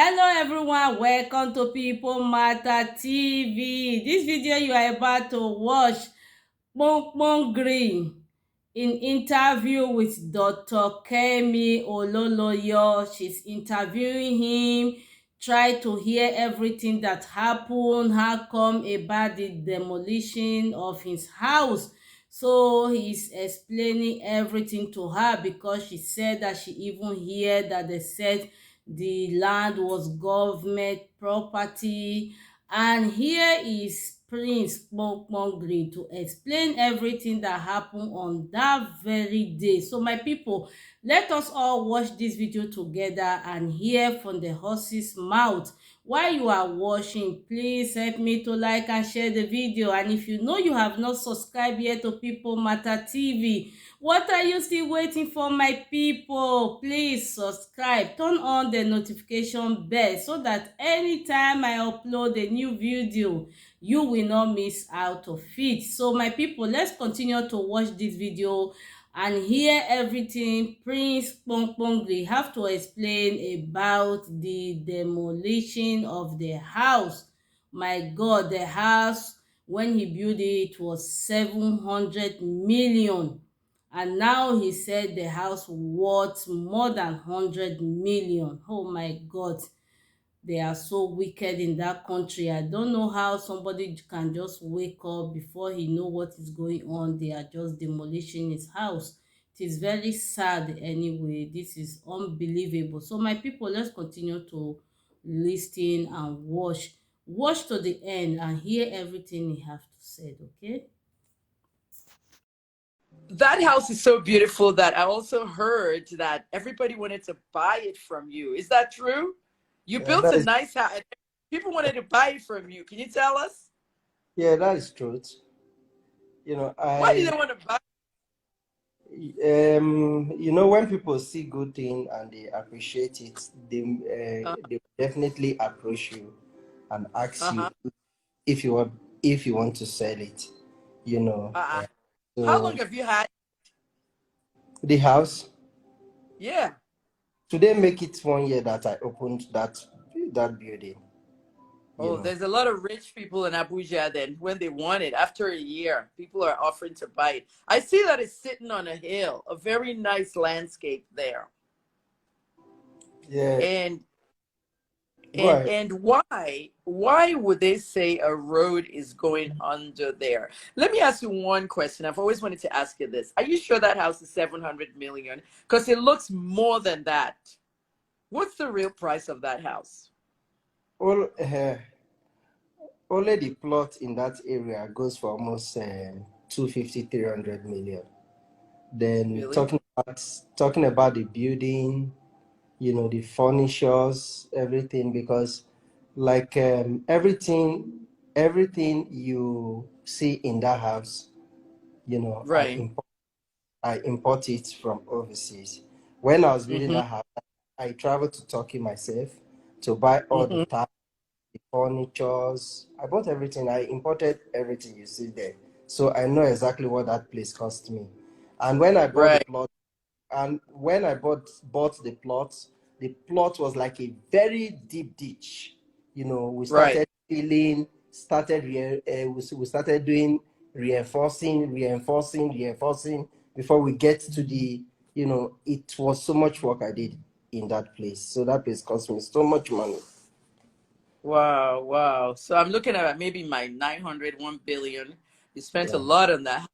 Hello everyone, welcome to People Matter TV. This video you are about to watch, Kpokpogri in interview with Dr. Kemi Olunyolo. She's interviewing him, try to hear everything that happened, how come about the demolition of his house. So he's explaining everything to her because she said that she even heard that they said the land was government property. And here is Prince Kpokpogri to explain everything that happened on that very day. So my people, let us all watch this video together and hear from the horse's mouth. While you are watching, please help me to like and share the video. And if you know you have not subscribed yet to People Matter TV, what are you still waiting for, my people? Please subscribe, turn on the notification bell so that anytime I upload a new video, you will not miss out of it. So my people, let's continue to watch this video and hear everything Prince Kpokpogri have to explain about the demolition of the house. My God, the house, when he built it was 700 million, and now he said the house worth more than 100 million. Oh my God, they are so wicked in that country. I don't know how somebody can just wake up before he know what is going on. They are just demolishing his house. It is very sad anyway. This is unbelievable. So my people, let's continue to listen and watch. Watch to the end and hear everything he have to say, okay? That house is so beautiful that I also heard that everybody wanted to buy it from you. Is that true? You Yeah, built that a is nice house and people wanted to buy it from you. Can you tell us? yeah, that is truth. Why did I they want to buy when people see good thing and they appreciate it, it? they definitely approach you and ask Uh-huh. you if you want to sell it. You know, Uh-uh. How long so have you had? the house Yeah. today make it 1 year that I opened that building. You Oh, know, there's a lot of rich people in Abuja then when they want it. After a year, people are offering to buy it. I see that it's sitting on a hill, a very nice landscape there. yeah. And Go And ahead. and why would they say a road is going under there? Let me ask you one question. I've always wanted to ask you this. Are you sure that house is 700 million? Because it looks more than that. What's the real price of that house? All Only the plot in that area goes for almost 250, 300 million. Then Really? talking about the building, the furnitures, everything, because like everything you see in that house, you know, I Right. import I import it from overseas. When I was building Mm-hmm. that house, I traveled to Turkey myself to buy all the Mm-hmm. tiles, the furnitures. I bought everything. I imported everything you see there. So I know exactly what that place cost me. And when I bought the Right. plot, and when I bought the plot was like a very deep ditch. We Right. started filling, we started doing reinforcing before we get to it was so much work I did in that place. So that place cost me so much money. Wow. Wow. So I'm looking at maybe my 900, 1 billion. You spent a Yeah. lot on that.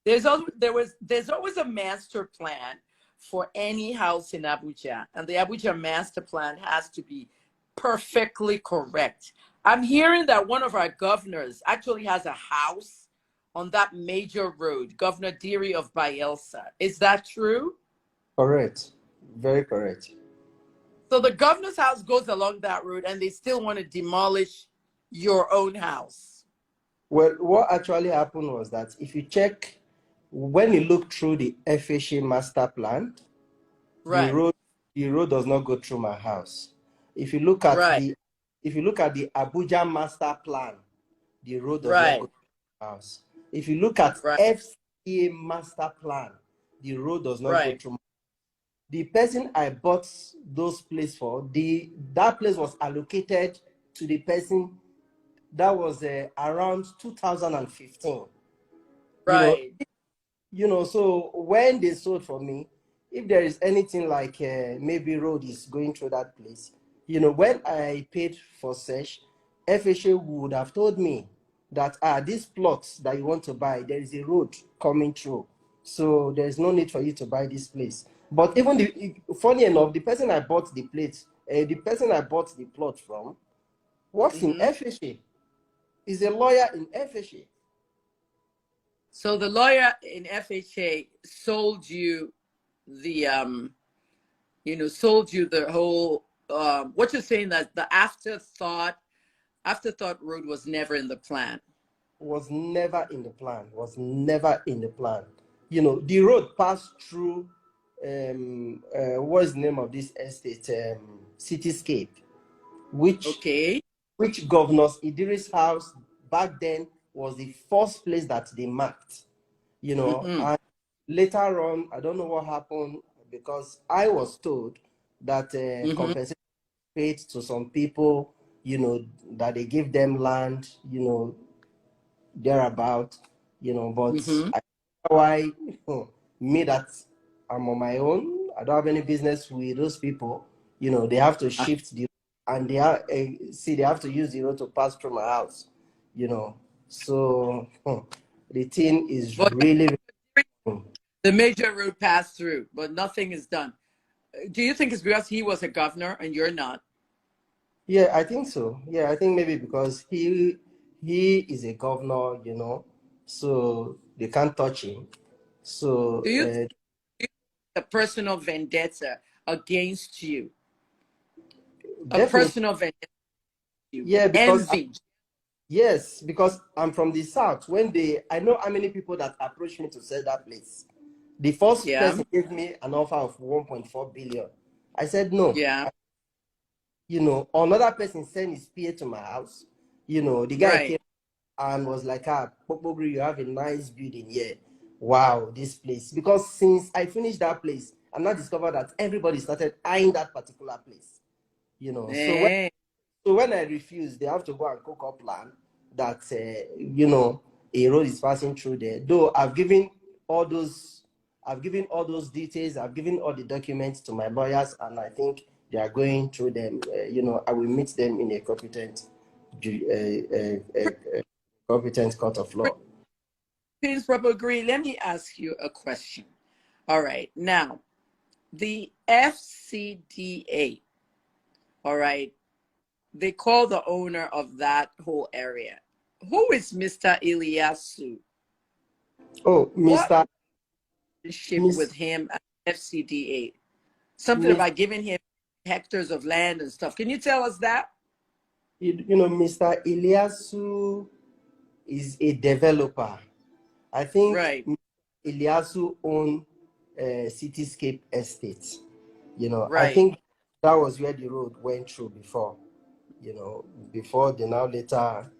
There's always a master plan for any house in Abuja, and the Abuja master plan has to be perfectly correct. I'm hearing that one of our governors actually has a house on that major road, Governor Diri of Bayelsa. Is that true? Correct. Very correct. So the governor's house goes along that road, and they still want to demolish your own house. Well, what actually happened was that if you check, when you look through the FHA master plan, the Right, road the road does not go through my house. If you look at right, the if you look at the Abuja master plan, the road does not go right, through my house. If you look at right, FCA master plan, the road does not go right. through. the person I bought those place for, that place was allocated to the person that was around 2015. You know, Right. so when they sold for me, if there is anything like maybe road is going through that place, when I paid for search, FHA would have told me that these plots that you want to buy, there is a road coming through, so there is no need for you to buy this place. But even funny enough, the person I bought the plot from works in Mm-hmm. FHA, is a lawyer in FHA. So the lawyer in FHA sold you the sold you the whole what you're saying, that the afterthought road was never in the plan. Was never in the plan. Was never in the plan. The road passed through what's the name of this estate? Cityscape, which Okay. Governor Idris' house back then was the first place that they marked. Mm-hmm. And later on, I don't know what happened, because I was told that Mm-hmm. compensation paid to some people, that they give them land, thereabout, but Mm-hmm. I don't know why, me that I'm on my own, I don't have any business with those people. They have to shift and they have to use the road to pass through my house, so the thing is But really. the major road passed through, but nothing is done. Do you think it's because he was a governor and you're not? Yeah, I think so. Yeah, I think maybe because he is a governor, so they can't touch him. So Do you think a personal vendetta against you? A definitely, personal vendetta against you? yeah, because Envy. yes, because I'm from the south. I know how many people that approached me to sell that place. The first Yeah. person gave me an offer of 1.4 billion. I said no. Yeah. Another person sent his PA to my house. The guy came Right. and was like, Kpokpogri, you have a nice building here. Wow, this place. Because since I finished that place, I now discovered that everybody started eyeing that particular place. So Eh. when I refused, they have to go and cook up plan that a road is passing through there. Though I've given all those details, I've given all the documents to my lawyers, and I think they are going through them. I will meet them in a competent court of law. Prince Kpokpogri, let me ask you a question. All right. Now, the FCDA, all right, they call the owner of that whole area. Who is Mr. Iliasu? Oh, What Mr. relationship Miss with him at FCDA? Something Miss, about giving him hectares of land and stuff. Can you tell us that? Mr. Ilyasu is a developer. I think Right. Ilyasu owned Cityscape Estate. I Right. think that was where the road went through before. Before they now later,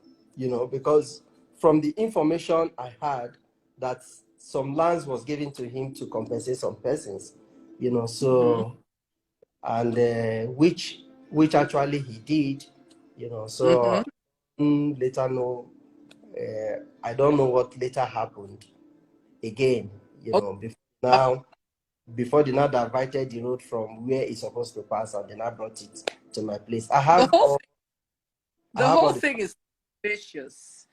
because from the information I had, that some lands was given to him to compensate some persons. Mm-hmm. So, and which actually he did. Mm-hmm. So later no, I don't know what later happened again. Okay. Now before they now diverted the road from where it's supposed to pass, and they now brought it to my place. The whole I the have whole all the. thing is suspicious.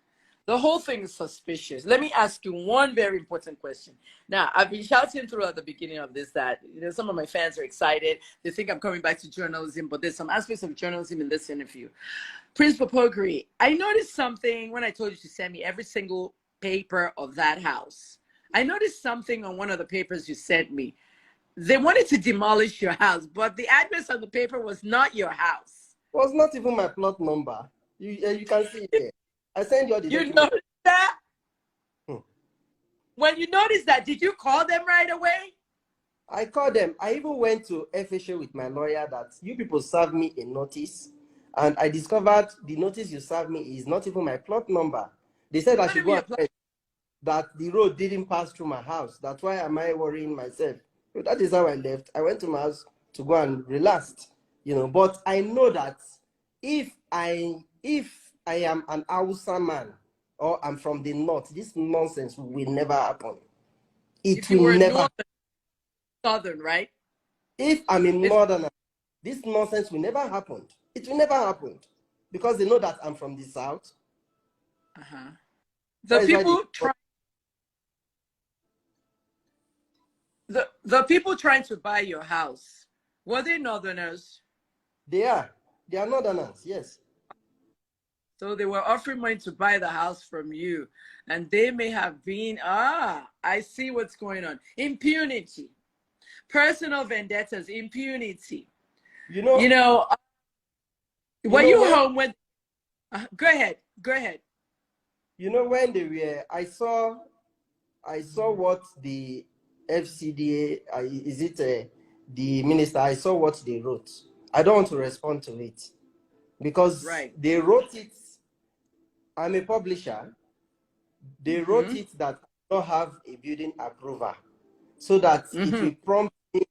The whole thing is suspicious. Let me ask you one very important question. Now, I've been shouting throughout the beginning of this that some of my fans are excited. They think I'm coming back to journalism, but there's some aspects of journalism in this interview. Prince Kpokpogri, I noticed something when I told you to send me every single paper of that house. I noticed something on one of the papers you sent me. They wanted to demolish your house, but the address on the paper was not your house. Was not even my plot number. You can see it there. I sent you all the You documents. noticed that? Hmm. When you noticed that, did you call them right away? I called them. I even went to FHA with my lawyer that you people served me a notice, and I discovered the notice you served me is not even my plot number. They said I Not should even go your and plan. check that the road didn't pass through my house. That's why am I worrying myself? So that is how I left. I went to my house to go and relax, But I know that if I am an Hausa man or I'm from the north, this nonsense will never happen. It If you will were never. northern, southern, right? If I'm a If northerner, this nonsense will never happen. It will never happen because they know that I'm from the south. the That is why people try the people trying to buy your house, were they northerners? they are northerners, yes. So they were offering money to buy the house from you, and they may have been, I see what's going on. Impunity, personal vendettas, impunity. You know, You know, were you know you when home when? Go ahead. Go ahead. when they were, I saw what the FCDA, is it the minister? I saw what they wrote. I don't want to respond to it because Right. they wrote it. I'm a publisher. They wrote it that I don't have a building approval, so that it will prompt me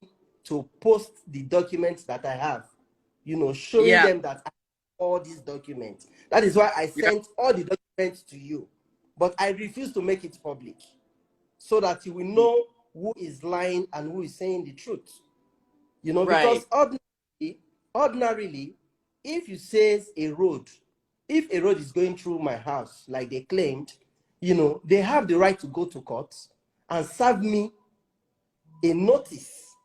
to post the documents that I have, showing Yeah. them that I have all these documents. That is why I Yeah. sent all the documents to you, but I refuse to make it public, so that you will know who is lying and who is saying the truth. Because Right. ordinarily, if you say if a road is going through my house, like they claimed, they have the right to go to court and serve me a notice.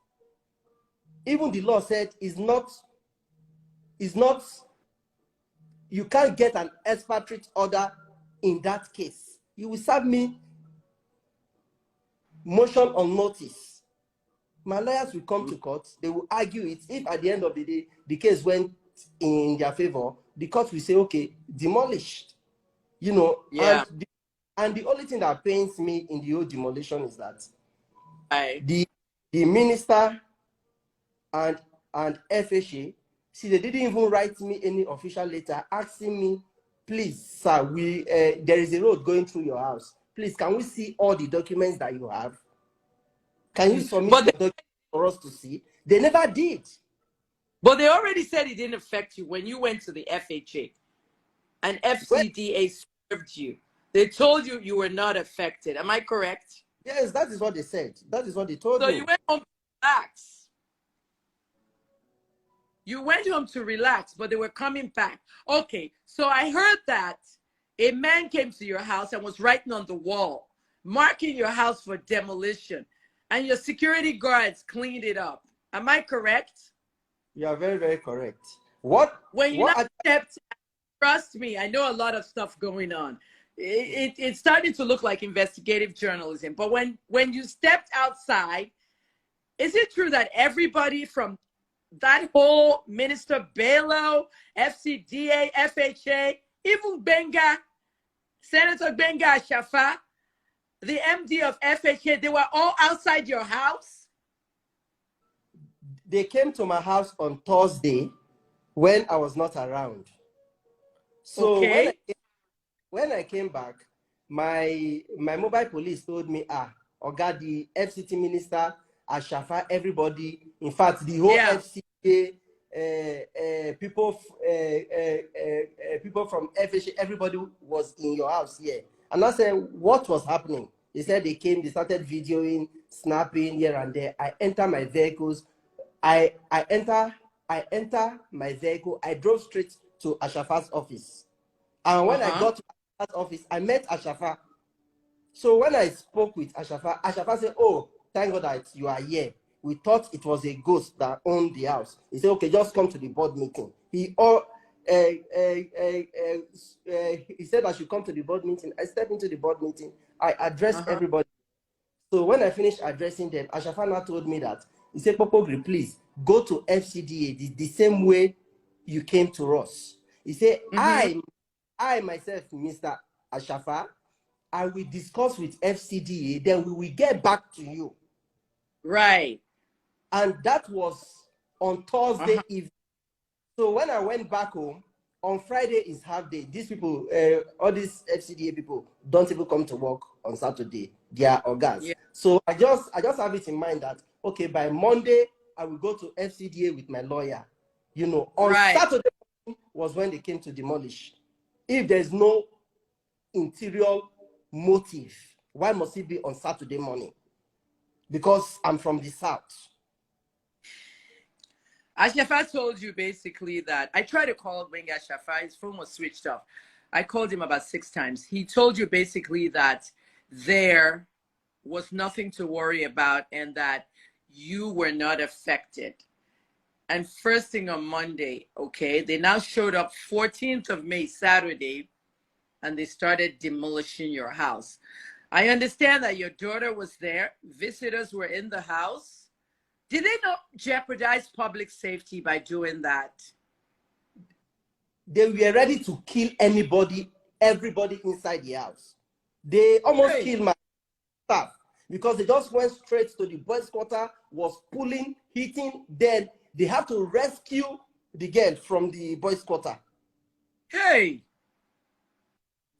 Even the law said is not, you can't get an expatriate order in that case. You will serve me motion on notice. My lawyers will come to court, they will argue it. If at the end of the day, the case went in their favor, the court will say, okay, demolished. Yeah. And the only thing that pains me in the whole demolition is that Right. the minister and FHA, see, they didn't even write me any official letter asking me, please, sir, there is a road going through your house. Please, can we see all the documents that you have? Can you submit But your documents for us to see? They never did. but they already said it didn't affect you when you went to the FHA and Well, FCDA served you. They told you you were not affected. Am I correct? yes, that is what they said. That is what they told So me. you went home to relax. You went home to relax, but they were coming back. Okay, so I heard that a man came to your house and was writing on the wall, marking your house for demolition, and your security guards cleaned it up. Am I correct? You are very, very correct. What When you now what stepped, trust me, I know a lot of stuff going on. It's starting to look like investigative journalism. But when you stepped outside, is it true that everybody from that whole Minister Bello, FCDA, FHA, even Benga, Senator Benga Shafa, the MD of FHA, they were all outside your house? they came to my house on Thursday when I was not around. So Okay. when I came back, my mobile police told me, Oga, the FCT minister, Ashafa, everybody, in fact, the whole Yeah. FCA, people from FHA, everybody was in your house here. And I said, what was happening? They said they came, they started videoing, snapping here and there. I enter my vehicles. I enter my vehicle. I drove straight to Ashafa's office. And when I got to that office, I met Ashafa. So when I spoke with Ashafa, Ashafa said, oh, thank God that you are here. We thought it was a ghost that owned the house. He said, okay, just come to the board meeting. He said I should come to the board meeting. I stepped into the board meeting. I addressed everybody. So when I finished addressing them, Ashafa now told me that, he said, Kpokpogri, please go to FCDA the same way you came to us. He said, I myself, Mr. Ashafa, I will discuss with FCDA, then we will get back to you. Right. And that was on Thursday evening. So when I went back home, on Friday is half day. These people, all these FCDA people, don't even come to work on Saturday. They are organs. Yeah. So I just have it in mind that, okay, by Monday, I will go to FCDA with my lawyer. You know, on Right. Saturday was when they came to demolish. If there's no interior motive, why must it be on Saturday morning? Because I'm from the South. Ashafa told you basically that I tried to call Wenga Ashafa. His phone was switched off. I called him about 6 times. He told you basically that there was nothing to worry about and that you were not affected. And first thing on Monday, okay, they now showed up 14th of May, Saturday, and they started demolishing your house. I understand that your daughter was there. Visitors were in the house. Did they not jeopardize public safety by doing that? They were ready to kill anybody, everybody inside the house. They almost killed my staff because they just went straight to the boys' quarter, was pulling, hitting. Then they have to rescue the girl from the boys' quarter. Hey,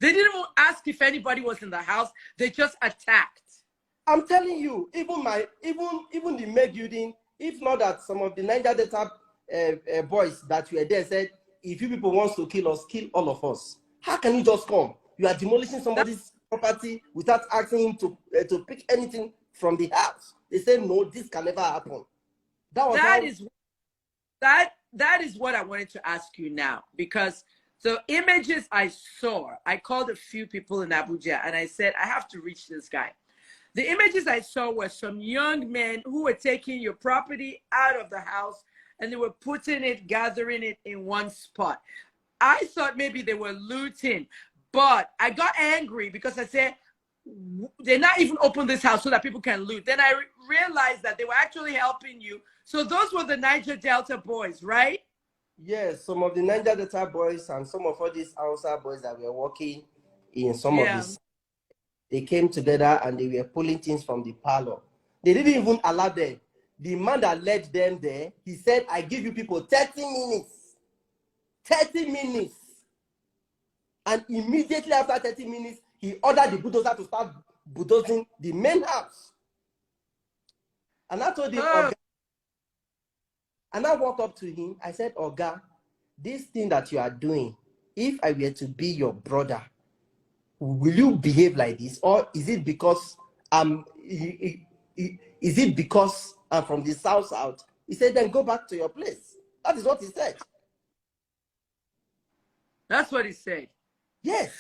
they didn't ask if anybody was in the house. They just attacked. I'm telling you, even the maid building, if not that some of the Niger Delta boys that were there said, if you people want to kill us, kill all of us. How can you just come? You are demolishing somebody's property without asking him to pick anything from the house. They said, no, this can never happen. That is what I wanted to ask you now, because the images I saw, I called a few people in Abuja and I said, I have to reach this guy. The images I saw were some young men who were taking your property out of the house and they were putting it, gathering it in one spot. I thought maybe they were looting, but I got angry because I said, they're not even open this house so that people can loot. Then I realized that they were actually helping you. So those were the Niger Delta boys, right? Yes, some of the Niger Delta boys and some of all these Hausa boys that were working in some of these, they came together and they were pulling things from the parlor. They didn't even allow them. The man that led them there, he said, I give you people 30 minutes. 30 minutes. And immediately after 30 minutes, he ordered the bulldozer to start bulldozing the main house. And I told him, Oga, and I walked up to him. I said, Oga, this thing that you are doing, if I were to be your brother, will you behave like this? Or is it because is it because I'm from the south? He said, then go back to your place. That is what he said. That's what he said. Yes.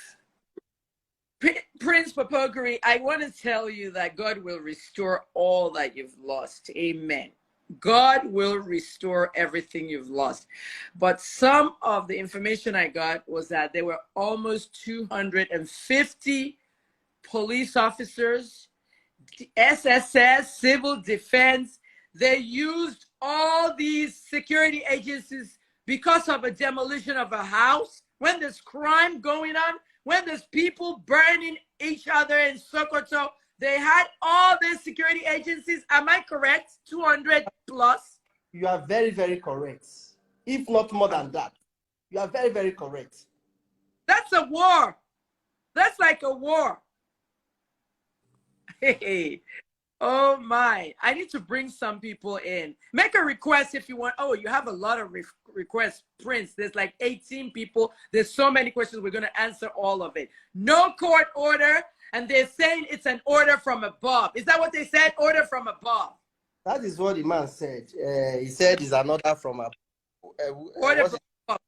Prince Kpokpogri, I want to tell you that God will restore all that you've lost. Amen. God will restore everything you've lost. But some of the information I got was that there were almost 250 police officers, SSS, civil defense. They used all these security agencies because of a demolition of a house. When there's crime going on, when there's people burning each other in Sokoto, they had all these security agencies. Am I correct? 200 plus? You are very, very correct. If not more than that. You are very, very correct. That's a war. That's like a war. Hey, oh my. I need to bring some people in. Make a request if you want. Oh, you have a lot of requests, Prince. There's like 18 people. There's so many questions. We're going to answer all of it. No court order. And they're saying it's an order from above. Is that what they said? Order from above. That is what the man said. He said it's an order from above. Order from above.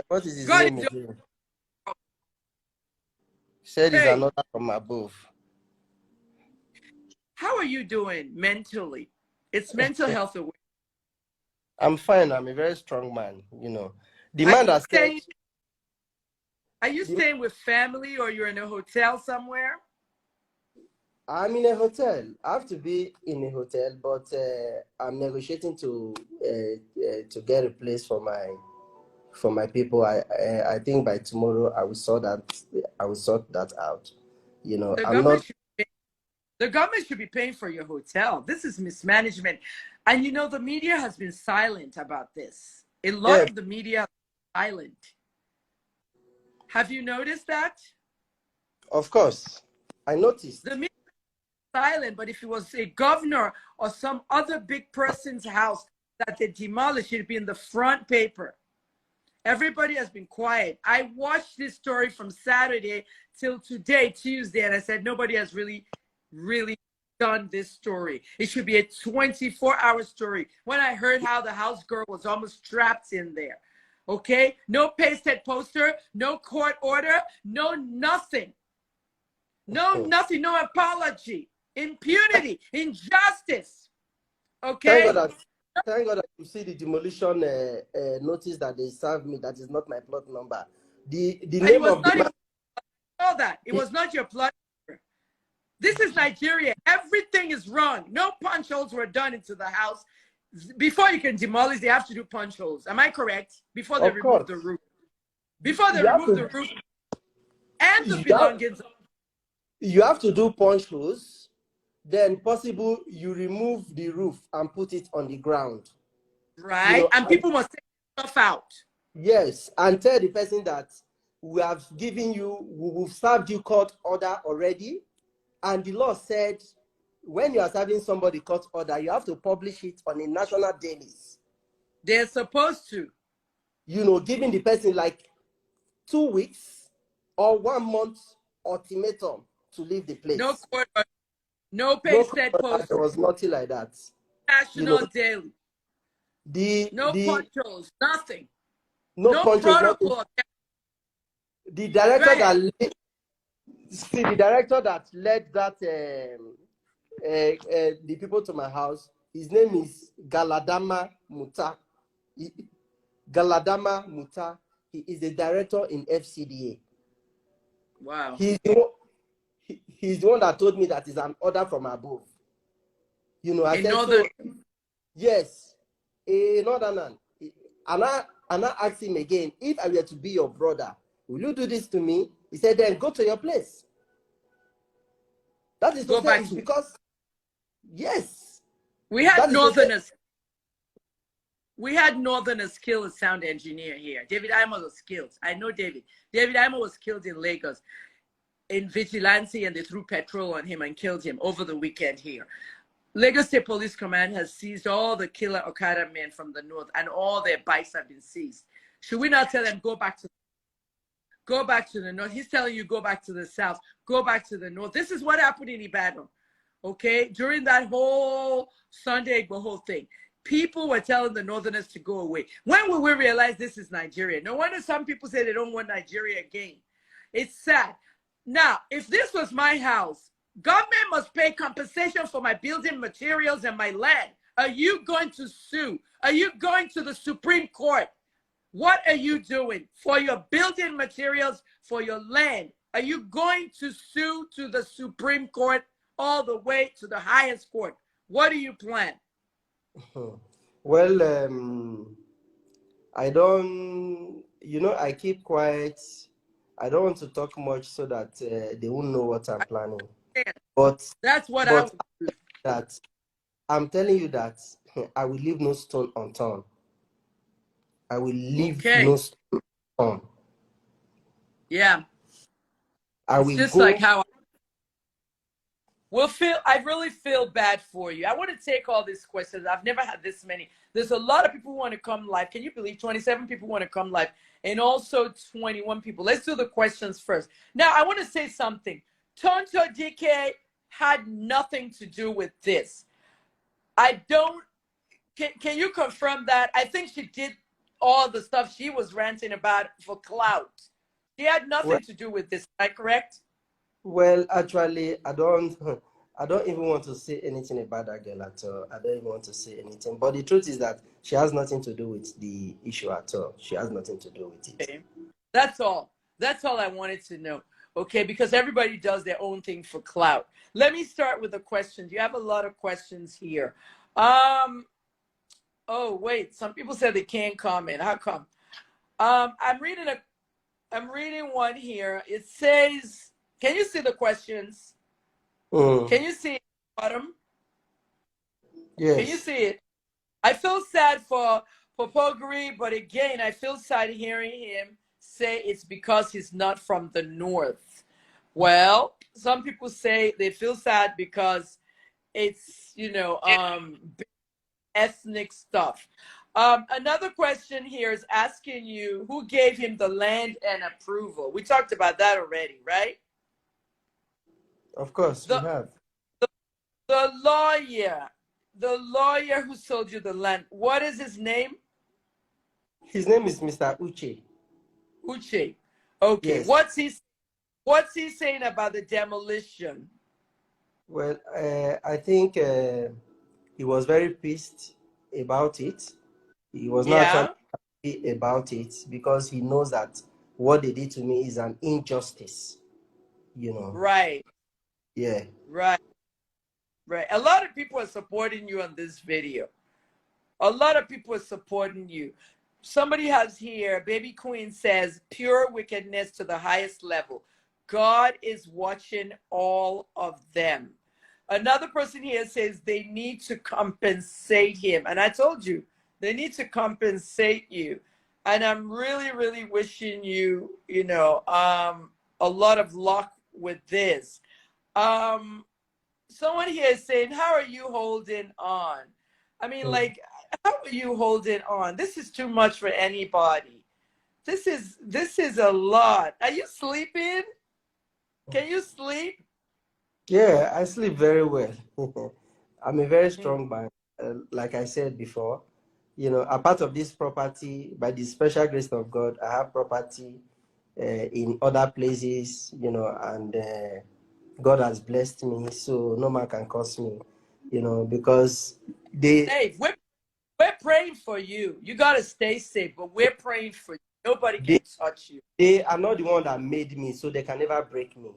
What is his name again? He said it's an order from above. How are you doing mentally? It's mental health awareness. I'm fine. I'm a very strong man, you know. The man that said... Are you staying with family or you're in a hotel somewhere? I'm in a hotel. I have to be in a hotel, but I'm negotiating to get a place for my people. I think by tomorrow I will sort that out. You know, the government should be paying for your hotel. This is mismanagement. And you know, the media has been silent about this. A lot of the media is silent. Have you noticed that? Of course. I noticed. silent, but if it was a governor or some other big person's house that they demolished, it'd be in the front paper. Everybody has been quiet. I watched this story from Saturday till today, Tuesday, and I said, nobody has really done this story. It should be a 24-hour story. When I heard how the house girl was almost trapped in there, okay? No pasted poster, no court order, no nothing. No nothing, no apology. Impunity, injustice, okay? Thank God that you see the demolition notice that they served me. That is not my plot number. The name of the man. All that. It was not your plot number. This is Nigeria. Everything is wrong. No punch holes were done into the house. Before you can demolish, they have to do punch holes. Am I correct? Before they remove the roof. Before they remove the roof and the belongings. You have to do punch holes. Then possible you remove the roof and put it on the ground. Right. You know, and people must take stuff out. Yes. And tell the person that we have given you, we've served you court order already. And the law said when you are serving somebody court order, you have to publish it on a national dailies. They're supposed to. You know, giving the person like 2 weeks or 1 month ultimatum to leave the place. No court order. No pasted post. There was nothing like that. National daily. No punch holes, nothing. No protocol. The director that led, the director that led that the people to my house, his name is Galadama Muta. Galadama Muta. He is the director in FCDA. Wow. He's the one that told me that it's an order from above. You know, I said, so, yes, a northern. And I asked him again, if I were to be your brother, will you do this to me? He said, then go to your place. That is to say, because, yes. We had northerners. We had northerners kill a sound engineer here. David Imo was killed. I know David. David Imo was killed in Lagos. In vigilante, and they threw petrol on him and killed him over the weekend here. Lagos State Police Command has seized all the killer Okada men from the north, and all their bikes have been seized. Should we not tell them go back to the north? He's telling you go back to the south, go back to the north. This is what happened in Ibadan, okay? During that whole Sunday Igboho thing, people were telling the northerners to go away. When will we realize this is Nigeria? No wonder some people say they don't want Nigeria again. It's sad. Now, if this was my house, government must pay compensation for my building materials and my land. Are you going to sue? Are you going to the Supreme Court? What are you doing for your building materials, for your land? Are you going to sue to the Supreme Court all the way to the highest court? What do you plan? Well, I don't, you know, I keep quiet. I don't want to talk much so that they won't know what I'm planning. But that's what I'm telling you that I will leave no stone unturned. I will leave no stone unturned. Yeah. I will just go. Like how I really feel bad for you. I want to take all these questions. I've never had this many. There's a lot of people who want to come live. Can you believe 27 people want to come live? And also 21 people. Let's do the questions first. Now, I want to say something. Tonto DK had nothing to do with this. Can you confirm that? I think she did all the stuff she was ranting about for clout. She had nothing to do with this. Is that correct? Well, actually, I don't even want to say anything about that girl at all. I don't even want to say anything. But the truth is that she has nothing to do with the issue at all. She has nothing to do with it. Okay. That's all. That's all I wanted to know. Okay, because everybody does their own thing for clout. Let me start with the questions. You have a lot of questions here. Oh, wait. Some people said they can't comment. How come? I'm reading one here. It says, can you see the questions? Can you see it at the bottom? Yes. Can you see it? I feel sad for Kpokpogri, but again, I feel sad hearing him say it's because he's not from the north. Well, some people say they feel sad because it's, ethnic stuff. Another question here is asking you who gave him the land and approval. We talked about that already, right? Of course, we The have. the lawyer, the lawyer who sold you the land. What is his name? His name is Mr. Uche. Uche. Okay. Yes. What's he saying about the demolition? Well, I think he was very pissed about it. He was not actually Yeah. happy about it because he knows that what they did to me is an injustice. You know. Right. Yeah. Right. Right. A lot of people are supporting you on this video. A lot of people are supporting you. Somebody has here, Baby Queen says, pure wickedness to the highest level. God is watching all of them. Another person here says they need to compensate him. And I told you, they need to compensate you. And I'm really, really wishing you, a lot of luck with this. Someone here is saying, how are you holding on? I mean, like, how are you holding on? This is too much for anybody. This is a lot. Are you sleeping? Can you sleep? Yeah, I sleep very well. I'm a very strong man. Like I said before, a part of this property, by the special grace of God, I have property in other places, and God has blessed me, so no man can curse me, because they Safe. We're praying for you. You gotta stay safe, but we're praying for you. Nobody they can touch you. they are not the one that made me, so they can never break me.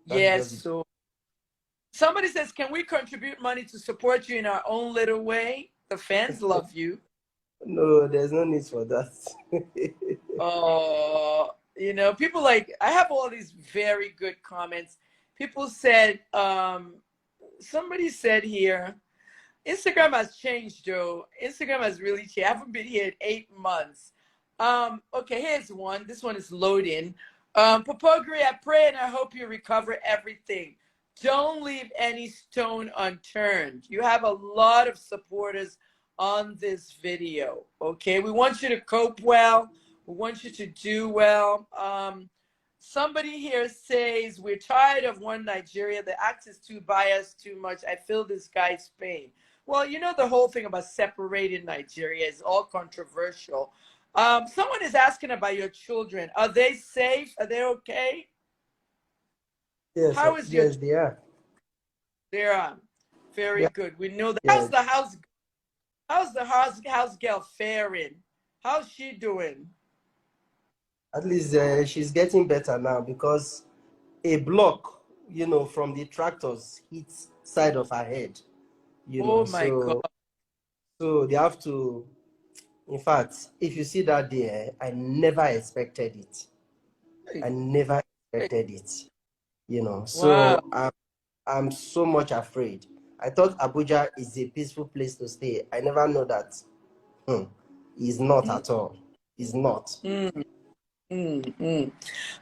That's Yes, just it. so somebody says, can we contribute money to support you in our own little way? The fans love you. No, there's no need for that. People like, I have all these very good comments. People said, somebody said here, Instagram has changed, Joe. Instagram has really changed. I haven't been here in 8 months. Okay, here's one. This one is loading. Kpokpogri, I pray and I hope you recover everything. Don't leave any stone unturned. You have a lot of supporters on this video. Okay, we want you to cope well. We want you to do well. Somebody here says, we're tired of one Nigeria. The act is too biased, too much. I feel this guy's pain. Well, the whole thing about separating Nigeria is all controversial. Someone is asking about your children. Are they safe? Are they okay? Yes, How is your? yes, they are. They're Yeah, very good. We know that. yeah. How's the house girl faring? How's she doing? At least she's getting better now because a block, from the tractors hits side of her head, Oh my God. so they have to. In fact, if you see that day, I never expected it. I never expected it. Wow. So I'm so much afraid. I thought Abuja is a peaceful place to stay. I never know that. Hmm, is not at all. Is not. Mm, mm, mm.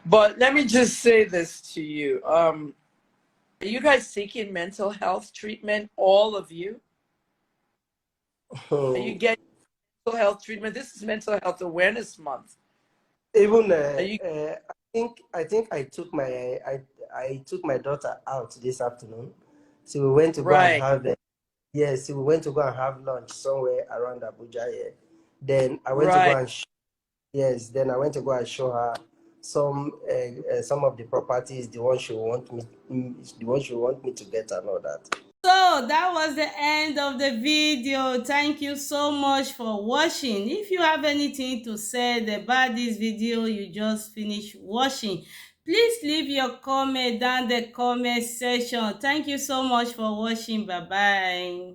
But let me just say this to you. Are you guys seeking mental health treatment? All of you? Are you getting mental health treatment? This is Mental Health Awareness Month. Even Are you I think I took my daughter out this afternoon. So we went to go and right? have yes, so we went to go and have lunch somewhere around Abuja here. Then I went to go Right. and yes, then I went to go and show her some of the properties, the one she want me to get and all that. So that was the end of the video. Thank you so much for watching. If you have anything to say about this video you just finished watching, please leave your comment down the comment section. Thank you so much for watching. Bye bye.